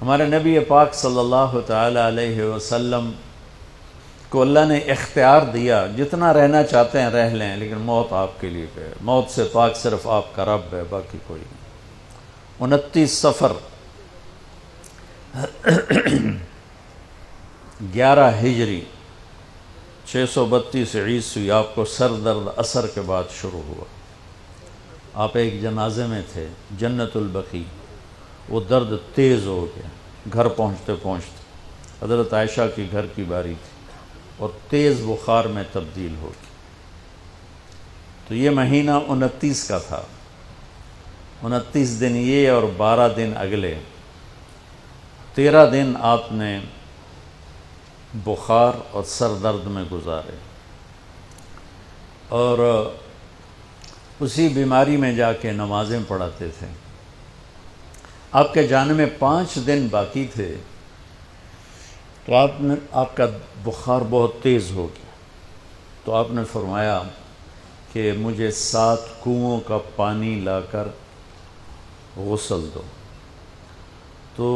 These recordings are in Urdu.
ہمارے نبی پاک صلی اللہ تعالی علیہ وسلم کو اللہ نے اختیار دیا، جتنا رہنا چاہتے ہیں رہ لیں، لیکن موت آپ کے لیے ہے۔ موت سے پاک صرف آپ کا رب ہے، باقی کوئی نہیں۔ 29 صفر 11 ہجری 632 عیسوی آپ کو سر درد عصر کے بعد شروع ہوا۔ آپ ایک جنازے میں تھے، جنت البقیع۔ وہ درد تیز ہو گیا، گھر پہنچتے پہنچتے حضرت عائشہ کی گھر کی باری تھی اور تیز بخار میں تبدیل ہو گئی۔ تو یہ مہینہ 29 کا تھا، 29 دن یہ اور 12 دن اگلے، 13 دن آپ نے بخار اور سر درد میں گزارے، اور اسی بیماری میں جا کے نمازیں پڑھاتے تھے۔ آپ کے جانے میں 5 دن باقی تھے تو آپ کا بخار بہت تیز ہو گیا، تو آپ نے فرمایا کہ مجھے 7 کنوؤں کا پانی لا کر غسل دو۔ تو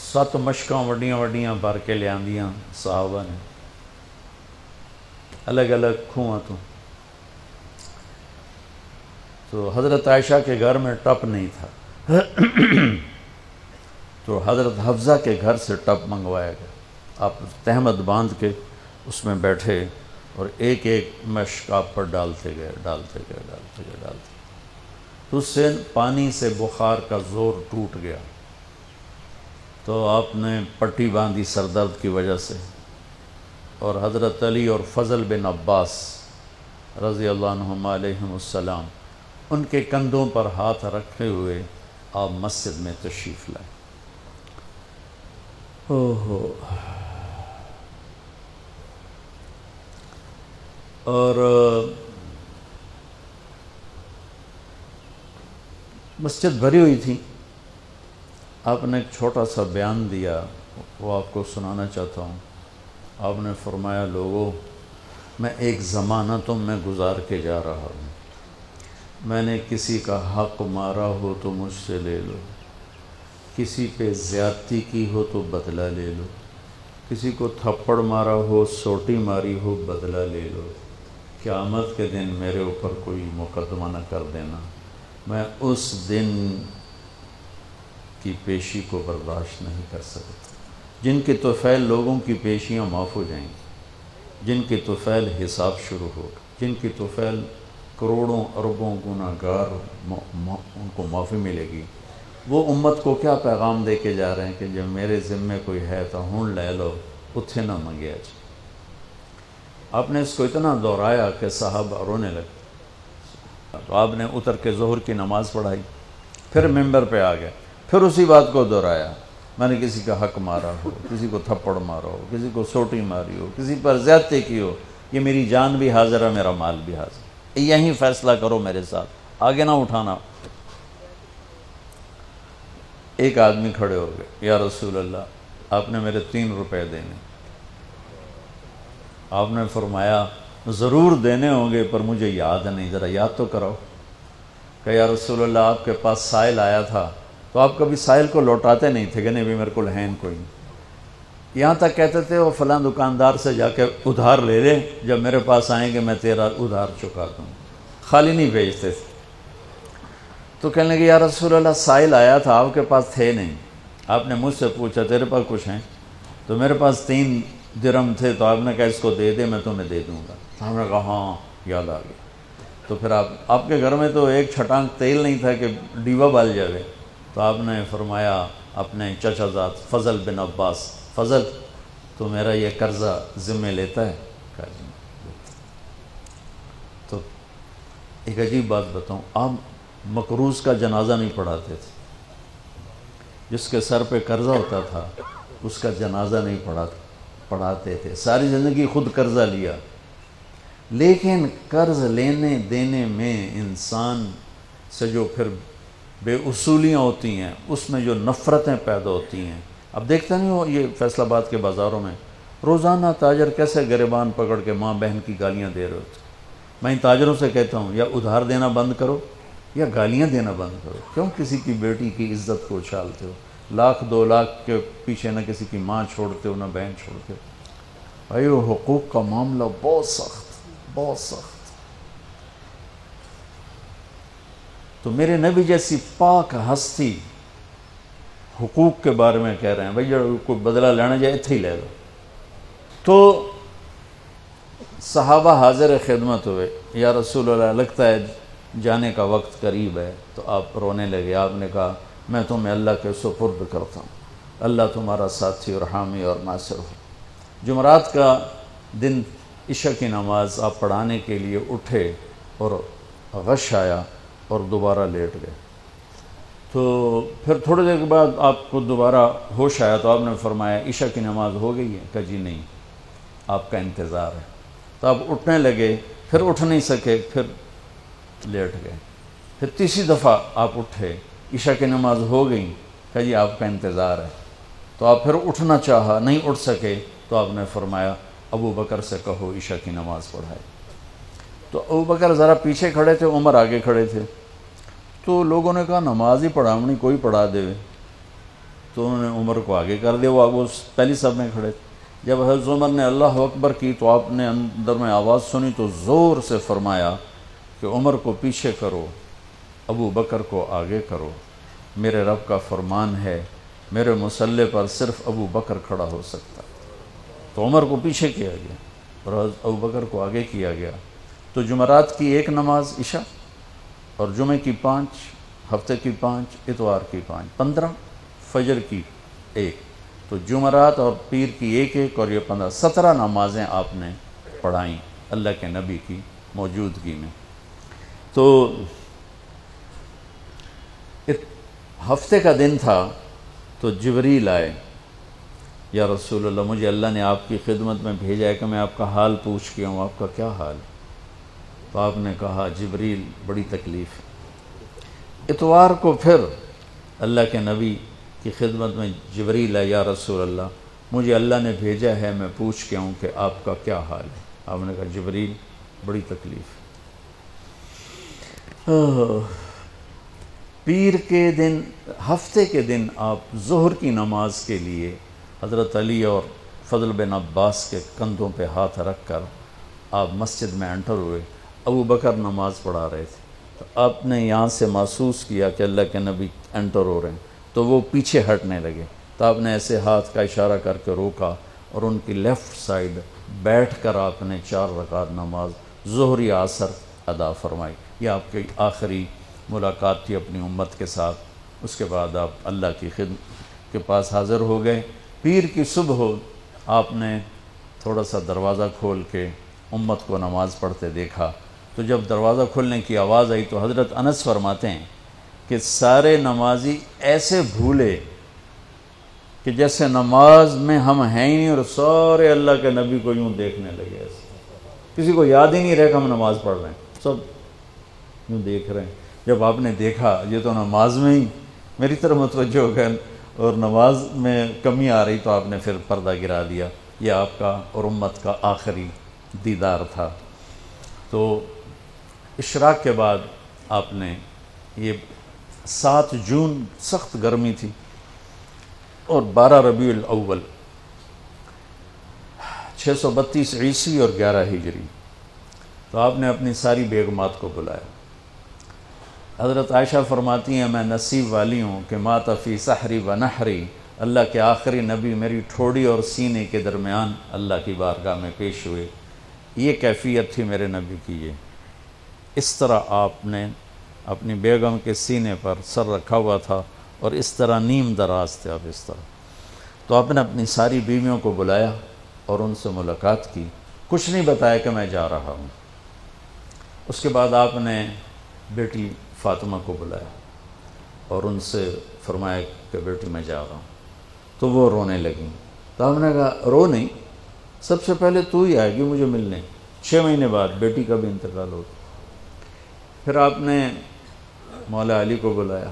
7 مشکاں وڈیاں وڈیاں بھر کے لے آندیاں صحابہ نے، الگ الگ کنواں تو حضرت عائشہ کے گھر میں ٹپ نہیں تھا، تو حضرت حفصہ کے گھر سے ٹپ منگوایا گیا۔ آپ تہمت باندھ کے اس میں بیٹھے اور ایک ایک مشک آپ پر ڈالتے گئے تو اس سے پانی سے بخار کا زور ٹوٹ گیا۔ تو آپ نے پٹی باندھی سر درد کی وجہ سے، اور حضرت علی اور فضل بن عباس رضی اللہ عنہما علیہم السلام ان کے کندھوں پر ہاتھ رکھے ہوئے آپ مسجد میں تشریف لائے۔ اور مسجد بھری ہوئی تھی۔ آپ نے ایک چھوٹا سا بیان دیا، وہ آپ کو سنانا چاہتا ہوں۔ آپ نے فرمایا، لوگوں، میں ایک زمانہ تم میں گزار کے جا رہا ہوں۔ میں نے کسی کا حق مارا ہو تو مجھ سے لے لو، کسی پہ زیادتی کی ہو تو بدلہ لے لو، کسی کو تھپڑ مارا ہو، سوٹی ماری ہو، بدلہ لے لو۔ قیامت کے دن میرے اوپر کوئی مقدمہ نہ کر دینا، میں اس دن کی پیشی کو برداشت نہیں کر سکتا۔ جن کے طفیل لوگوں کی پیشیاں معاف ہو جائیں گی، جن کے طفیل حساب شروع ہوگا، جن کی طفیل کروڑوں اربوں گناہ گار ان کو معافی ملے گی، وہ امت کو کیا پیغام دے کے جا رہے ہیں کہ جب میرے ذمے کوئی ہے تو ہون لے لو، اتھے نہ منگیا جائے۔ آپ نے اس کو اتنا دہرایا کہ صحابہ رونے لگے۔ تو آپ نے اتر کے ظہر کی نماز پڑھائی، پھر ممبر پہ آ گئے، پھر اسی بات کو دہرایا، میں نے کسی کا حق مارا ہو، کسی کو تھپڑ مارا ہو، کسی کو سوٹی ماری ہو، کسی پر زیادتی کی ہو، یہ میری جان بھی حاضر ہے، میرا مال بھی حاضر ہے، یہیں فیصلہ کرو میرے ساتھ، آگے نہ اٹھانا۔ ایک آدمی کھڑے ہو گئے، یا رسول اللہ، آپ نے میرے 3 روپے دینے۔ آپ نے فرمایا، ضرور دینے ہوں گے پر مجھے یاد نہیں، ذرا یاد تو کراؤ۔ کہ یا رسول اللہ، آپ کے پاس سائل آیا تھا تو آپ کبھی سائل کو لوٹاتے نہیں تھے کہ نہیں بھی میرے کو لہین کوئی نہیں، یہاں تک کہتے تھے وہ فلاں دکاندار سے جا کے ادھار لے لے، جب میرے پاس آئیں گے میں تیرا ادھار چکا دوں، خالی نہیں بھیجتے تھے۔ تو کہنے لگے، یا رسول اللہ، سائل آیا تھا، آپ کے پاس تھے نہیں، آپ نے مجھ سے پوچھا تیرے پاس کچھ ہیں؟ تو میرے پاس 3 درہم تھے، تو آپ نے کہا اس کو دے دے، میں تمہیں دے دوں گا۔ تو ہم نے کہا ہاں، یاد آ گیا۔ تو پھر آپ کے گھر میں تو ایک چھٹانک تیل نہیں تھا کہ ڈیبا بال جائے، تو آپ نے فرمایا اپنے چچا زاد فضل بن عباس، فضل تو میرا یہ قرضہ ذمہ لیتا ہے؟ کہا جی۔ تو ایک عجیب بات بتاؤں، آپ مقروض کا جنازہ نہیں پڑھاتے تھے، جس کے سر پہ قرضہ ہوتا تھا اس کا جنازہ نہیں پڑھاتے تھے۔ ساری زندگی خود قرضہ لیا، لیکن قرض لینے دینے میں انسان سے جو پھر بے اصولیاں ہوتی ہیں، اس میں جو نفرتیں پیدا ہوتی ہیں۔ اب دیکھتے نہیں ہو یہ فیصل آباد کے بازاروں میں روزانہ تاجر کیسے گریبان پکڑ کے ماں بہن کی گالیاں دے رہے ہوتے۔ میں ان تاجروں سے کہتا ہوں، یا ادھار دینا بند کرو یا گالیاں دینا بند کرو۔ کیوں کسی کی بیٹی کی عزت کو اچھالتے ہو؟ لاکھ 2 لاکھ کے پیچھے نہ کسی کی ماں چھوڑتے ہو نہ بہن چھوڑتے ہو. بھائی وہ حقوق کا معاملہ بہت سخت. تو میرے نبی جیسی پاک ہستی حقوق کے بارے میں کہہ رہے ہیں بھائی جو کوئی بدلہ لینا جائے اتھے ہی لے لو. تو صحابہ حاضر خدمت ہوئے، یا رسول اللہ لگتا ہے جانے کا وقت قریب ہے. تو آپ رونے لگے. آپ نے کہا میں تمہیں اللہ کے سپرد کرتا ہوں، اللہ تمہارا ساتھی اور حامی اور ناصر ہو. جمعرات کا دن عشاء کی نماز آپ پڑھانے کے لیے اٹھے اور غش آیا اور دوبارہ لیٹ گئے. تو پھر تھوڑی دیر کے بعد آپ کو دوبارہ ہوش آیا تو آپ نے فرمایا عشاء کی نماز ہو گئی ہے؟ کہا جی نہیں، آپ کا انتظار ہے. تو آپ اٹھنے لگے، پھر اٹھ نہیں سکے، پھر لیٹ گئے. پھر تیسری دفعہ آپ اٹھے، عشاء کی نماز ہو گئی. کہا جی آپ کا انتظار ہے. تو آپ پھر اٹھنا چاہا، نہیں اٹھ سکے. تو آپ نے فرمایا ابو بکر سے کہو عشاء کی نماز پڑھائے. تو ابو بکر ذرا پیچھے کھڑے تھے، عمر آگے کھڑے تھے. تو لوگوں نے کہا نماز ہی پڑھاونی، کوئی پڑھا دے. تو انہوں نے عمر کو آگے کر دیا، وہ پہلی صف میں کھڑے تھے. جب حضرت عمر نے اللہ اکبر کی تو آپ نے اندر میں آواز سنی تو زور سے فرمایا کہ عمر کو پیچھے کرو، ابو بکر کو آگے کرو. میرے رب کا فرمان ہے میرے مصلی پر صرف ابو بکر کھڑا ہو سکتا. تو عمر کو پیچھے کیا گیا اور ابو بکر کو آگے کیا گیا. تو جمعرات کی 1 نماز عشاء اور جمعے کی 5، ہفتے کی 5، اتوار کی 5، 15، فجر کی 1. تو جمعرات اور پیر کی 1 اور یہ 15، 17 نمازیں آپ نے پڑھائیں اللہ کے نبی کی موجودگی میں. تو ہفتے کا دن تھا تو جبریل آئے، یا رسول اللہ مجھے اللہ نے آپ کی خدمت میں بھیجا ہے کہ میں آپ کا حال پوچھ کے ہوں، آپ کا کیا حال؟ تو آپ نے کہا جبریل بڑی تکلیف ہے. اتوار کو پھر اللہ کے نبی کی خدمت میں جبریل ہے، یا رسول اللہ مجھے اللہ نے بھیجا ہے میں پوچھ کے ہوں کہ آپ کا کیا حال ہے. آپ نے کہا جبریل بڑی تکلیف ہے. پیر کے دن، ہفتے کے دن آپ ظہر کی نماز کے لیے حضرت علی اور فضل بن عباس کے کندھوں پہ ہاتھ رکھ کر آپ مسجد میں انٹر ہوئے. ابو بکر نماز پڑھا رہے تھے. تو آپ نے یہاں سے محسوس کیا کہ اللہ کے نبی انٹر ہو رہے ہیں تو وہ پیچھے ہٹنے لگے. تو آپ نے ایسے ہاتھ کا اشارہ کر کے روکا اور ان کی لیفٹ سائڈ بیٹھ کر آپ نے 4 رکعت نماز ظہر عصر ادا فرمائی. یہ آپ کی آخری ملاقات تھی اپنی امت کے ساتھ. اس کے بعد آپ اللہ کی خدمت کے پاس حاضر ہو گئے. پیر کی صبح ہو آپ نے تھوڑا سا دروازہ کھول کے امت کو نماز پڑھتے دیکھا. تو جب دروازہ کھولنے کی آواز آئی تو حضرت انس فرماتے ہیں کہ سارے نمازی ایسے بھولے کہ جیسے نماز میں ہم ہیں ہی نہیں، اور سارے اللہ کے نبی کو یوں دیکھنے لگے. ایسے کسی کو یاد ہی نہیں رہے کہ ہم نماز پڑھ رہے ہیں، سب یوں دیکھ رہے ہیں. جب آپ نے دیکھا یہ تو نماز میں ہی میری طرف متوجہ ہو گئے اور نماز میں کمی آ رہی، تو آپ نے پھر پردہ گرا دیا. یہ آپ کا اور امت کا آخری دیدار تھا. تو اشراق کے بعد آپ نے یہ 7 جون سخت گرمی تھی اور 12 ربیع الاول 632 عیسوی اور 11 ہجری. تو آپ نے اپنی ساری بیگمات کو بلایا. حضرت عائشہ فرماتی ہیں میں نصیب والی ہوں کہ مات فی سحری و نحری، اللہ کے آخری نبی میری ٹھوڑی اور سینے کے درمیان اللہ کی بارگاہ میں پیش ہوئے. یہ کیفیت تھی میرے نبی کی. یہ اس طرح آپ نے اپنی بیگم کے سینے پر سر رکھا ہوا تھا اور اس طرح نیم دراز تھے آپ اس طرح. تو آپ نے اپنی ساری بیویوں کو بلایا اور ان سے ملاقات کی. کچھ نہیں بتایا کہ میں جا رہا ہوں. اس کے بعد آپ نے بیٹی فاطمہ کو بلایا اور ان سے فرمایا کہ بیٹی میں جا رہا ہوں. تو وہ رونے لگیں. تو آپ نے کہا رو نہیں، سب سے پہلے تو ہی آئے گی مجھے ملنے. 6 مہینے بعد بیٹی کا بھی انتقال ہوتا. پھر آپ نے مولا علی کو بلایا،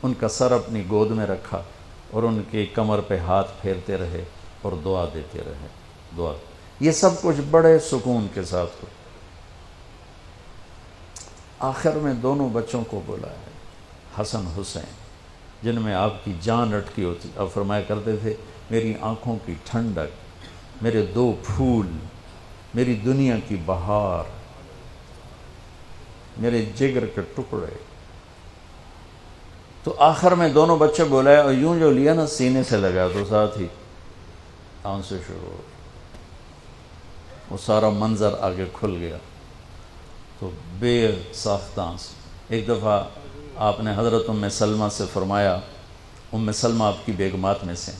ان کا سر اپنی گود میں رکھا اور ان کی کمر پہ ہاتھ پھیرتے رہے اور دعا دیتے رہے. دعا یہ سب کچھ بڑے سکون کے ساتھ ہو. آخر میں دونوں بچوں کو بلایا، حسن حسین. جن میں آپ کی جان اٹکی ہوتی. آپ فرمایا کرتے تھے میری آنکھوں کی ٹھنڈک، میرے دو پھول، میری دنیا کی بہار، میرے جگر کے ٹکڑے. تو آخر میں دونوں بچے بولائے اور یوں جو لیا نا سینے سے لگا تو ساتھ ہی آنسو سے شروع ہو. وہ سارا منظر آگے کھل گیا تو بے ساختہ آنسو. ایک دفعہ آپ نے حضرت ام سلمہ سے فرمایا، ام سلمہ آپ کی بیگمات میں سے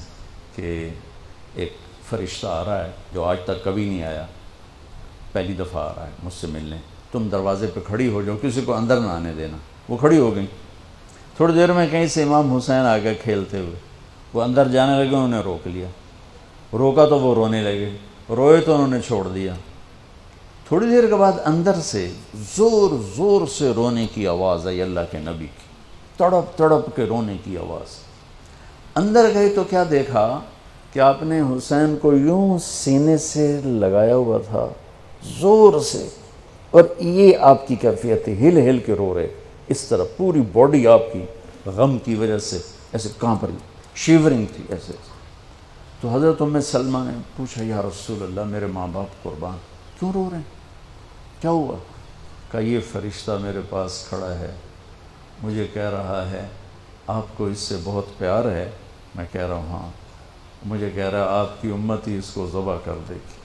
کہ ایک فرشتہ آ رہا ہے جو آج تک کبھی نہیں آیا، پہلی دفعہ آ رہا ہے مجھ سے ملنے، تم دروازے پہ کھڑی ہو جاؤ، کسی کو اندر نہ آنے دینا. وہ کھڑی ہو گئی. تھوڑی دیر میں کہیں سے امام حسین آ گئے کھیلتے ہوئے. وہ اندر جانے لگے، انہوں نے روک لیا. روکا تو وہ رونے لگے، روئے تو انہوں نے چھوڑ دیا. تھوڑی دیر کے بعد اندر سے زور زور سے رونے کی آواز آئی، اللہ کے نبی کی تڑپ تڑپ کے رونے کی آواز. اندر گئے تو کیا دیکھا کہ آپ نے حسین کو یوں سینے سے لگایا ہوا تھا زور سے، اور یہ آپ کی کیفیت تھی، ہل ہل کے رو رہے اس طرح. پوری باڈی آپ کی غم کی وجہ سے ایسے کانپ رہی، شیورنگ تھی ایسے. تو حضرت ام سلمہ نے پوچھا یا رسول اللہ میرے ماں باپ قربان، کیوں رو رہے ہیں، کیا ہوا؟ کہا یہ فرشتہ میرے پاس کھڑا ہے، مجھے کہہ رہا ہے آپ کو اس سے بہت پیار ہے. میں کہہ رہا ہوں ہاں. مجھے کہہ رہا ہے آپ کی امت ہی اس کو ذبح کر دے گی،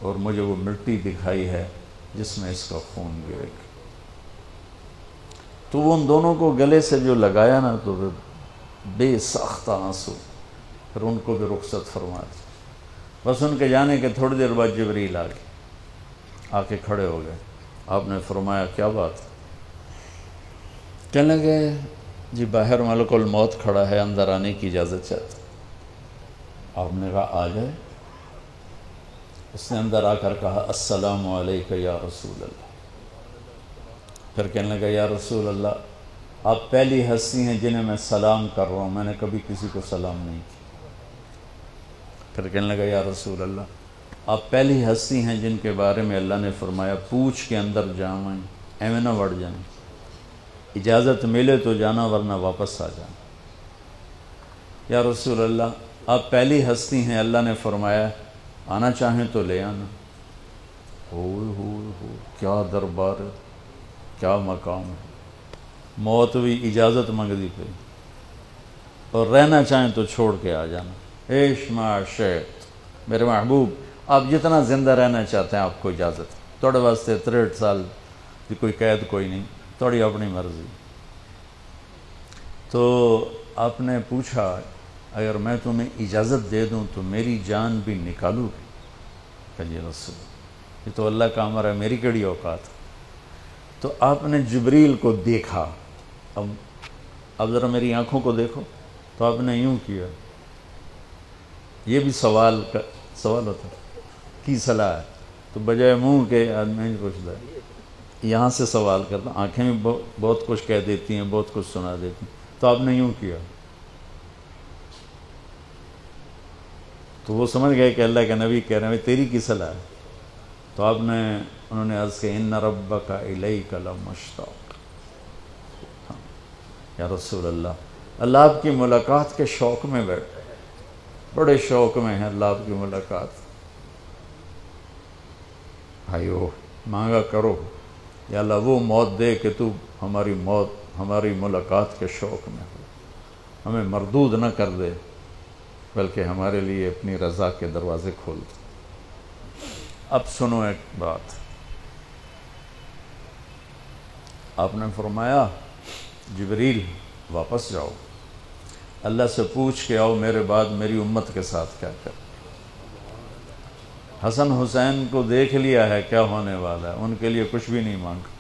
اور مجھے وہ مٹی دکھائی ہے جس میں اس کا خون گرے گا. تو وہ ان دونوں کو گلے سے جو لگایا نا تو بے ساختہ آنسو. پھر ان کو بھی رخصت فرما دی. بس ان کے جانے کے تھوڑی دیر بعد جبریل آ گئے، آ کے کھڑے ہو گئے. آپ نے فرمایا کیا بات؟ کہنے لگے جی باہر ملک الموت کھڑا ہے، اندر آنے کی اجازت چاہتا. آپ نے کہا آ جائے. اس نے اندر آ کر کہا السلام علیکہ یا رسول اللہ. پھر کہنے لگا یا رسول اللہ آپ پہلی ہستی ہیں جنہیں میں سلام کر رہا ہوں، میں نے کبھی کسی کو سلام نہیں کیا. پھر کہنے لگا یا رسول اللہ آپ پہلی ہستی ہیں جن کے بارے میں اللہ نے فرمایا پوچھ کے اندر جائیں، ایویں نہ بڑھ جائیں، اجازت ملے تو جانا ورنہ واپس آ جانا. یا رسول اللہ آپ پہلی ہستی ہیں اللہ نے فرمایا آنا چاہیں تو لے آنا. ہو کیا دربار ہے، کیا مقام ہے. موت بھی اجازت منگتی پہ، اور رہنا چاہیں تو چھوڑ کے آ جانا. عیش معاشیت میرے محبوب آپ جتنا زندہ رہنا چاہتے ہیں آپ کو اجازت. تھوڑے واسطے 63 سال کی کوئی قید کوئی نہیں، تھوڑی اپنی مرضی. تو آپ نے پوچھا اگر میں تمہیں اجازت دے دوں تو میری جان بھی نکالو گی؟ کہ جی رسول یہ تو اللہ کا امر ہے، میری کیڑی اوقات. تو آپ نے جبریل کو دیکھا. اب ذرا میری آنکھوں کو دیکھو. تو آپ نے یوں کیا. یہ بھی سوال ہوتا کی صلاح ہے، تو بجائے منہ کے آدمی پوچھتا ہے یہاں سے سوال کرتا. آنکھیں بھی بہت کچھ کہہ دیتی ہیں، بہت کچھ سنا دیتی ہیں. تو آپ نے یوں کیا. تو وہ سمجھ گئے کہ اللہ کے نبی کہہ رہے ہیں تیری کی صلاح ہے. تو انہوں نے عرض کہ ان ربک الیک لمشتاق. یا رسول اللہ آپ کی ملاقات کے شوق میں بیٹھے، بڑے شوق میں ہیں اللہ آپ کی ملاقات. بھائیو مانگا کرو یا اللہ وہ موت دے کہ تو ہماری ملاقات کے شوق میں ہو، ہمیں مردود نہ کر دے بلکہ ہمارے لیے اپنی رضا کے دروازے کھول دے. اب سنو ایک بات. آپ نے فرمایا جبریل واپس جاؤ، اللہ سے پوچھ کے آؤ میرے بعد میری امت کے ساتھ کیا کر. حسن حسین کو دیکھ لیا ہے کیا ہونے والا ہے، ان کے لیے کچھ بھی نہیں مانگا،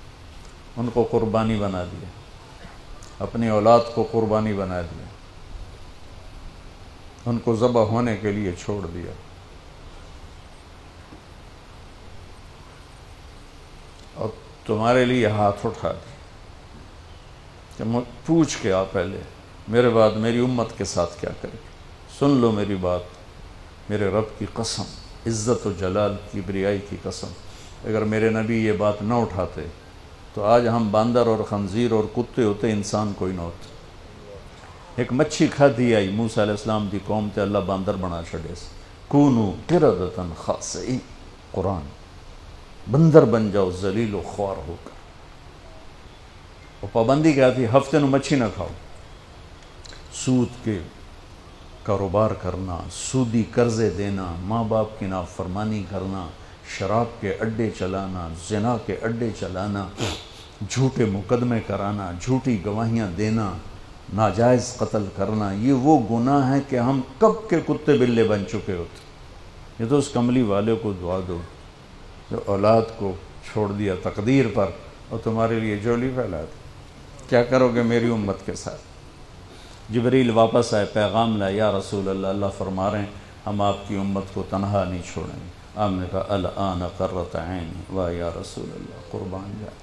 ان کو قربانی بنا دیا، اپنی اولاد کو قربانی بنا دیا، ان کو ذبح ہونے کے لیے چھوڑ دیا. اور تمہارے لیے ہاتھ اٹھا دیا کہ پوچھ کے آ پہلے میرے بعد میری امت کے ساتھ کیا کرے. سن لو میری بات، میرے رب کی قسم، عزت و جلال کی بریائی کی قسم، اگر میرے نبی یہ بات نہ اٹھاتے تو آج ہم باندر اور خنزیر اور کتے ہوتے، انسان کوئی نہ ہوتے. ایک مچھی کھادی آئی موسیٰ علیہ السلام دی قوم تے اللہ باندر بنا چھڑے سے کونو قردتن خاسئین قرآن بندر بن جاؤ ذلیل و خوار ہو کر. اور پابندی کیا تھی؟ ہفتے نو مچھی نہ کھاؤ. سود کے کاروبار کرنا، سودی قرضے دینا، ماں باپ کی نافرمانی کرنا، شراب کے اڈے چلانا، زنا کے اڈے چلانا، جھوٹے مقدمے کرانا، جھوٹی گواہیاں دینا، ناجائز قتل کرنا، یہ وہ گناہ ہے کہ ہم کب کے کتے بلے بن چکے ہوتے. یہ تو اس کملی والے کو دعا دو جو اولاد کو چھوڑ دیا تقدیر پر اور تمہارے لیے جولی پھیلا دی. کیا کرو گے میری امت کے ساتھ؟ جبریل واپس آئے، پیغام لائے، یا رسول اللہ، اللہ فرما رہے ہیں ہم آپ کی امت کو تنہا نہیں چھوڑیں گے. آپ نے کہا الآن قرۃ عینی، واہ یا رسول اللہ قربان جائے.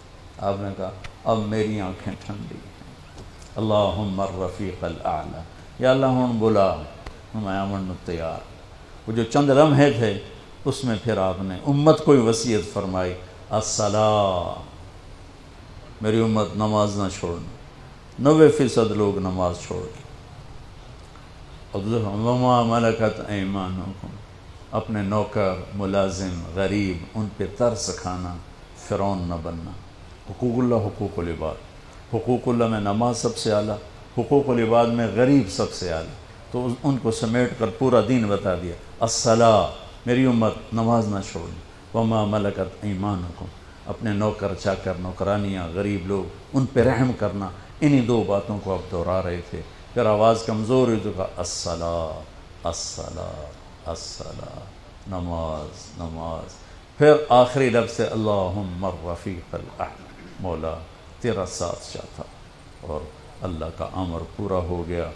آپ نے کہا اب میری آنکھیں ٹھنڈی ہیں. اللہم الرفیق الاعلی، یا اللہ ہوں بلا میں آمن تیار. وہ جو چند لمحے تھے اس میں پھر آپ نے امت کو وصیت فرمائی الصلاۃ، میری امت نماز نہ چھوڑنا. 90% لوگ نماز چھوڑ گئے. وما ملکت ایمانکم، اپنے نوکر، ملازم، غریب ان پہ ترس کھانا، فرعون نہ بننا. حقوق اللہ، حقوق العباد. حقوق اللہ میں نماز سب سے اعلیٰ، حقوق العباد میں غریب سب سے اعلیٰ. تو ان کو سمیٹ کر پورا دین بتا دیا. الصلاۃ، میری امت نماز نہ چھوڑنا. وما ملکت ایمانکم، اپنے نوکر چاکر، نوکرانیاں، غریب لوگ ان پہ رحم کرنا. انہی دو باتوں کو اب دہرا رہے تھے. پھر آواز کمزور ہوئی تو کہا الصلاۃ الصلاۃ الصلاۃ، نماز نماز. پھر آخری لفظ سے اللہم الرفیق الاعلی، مولا تیرا ساتھ چاہتا، اور اللہ کا امر پورا ہو گیا.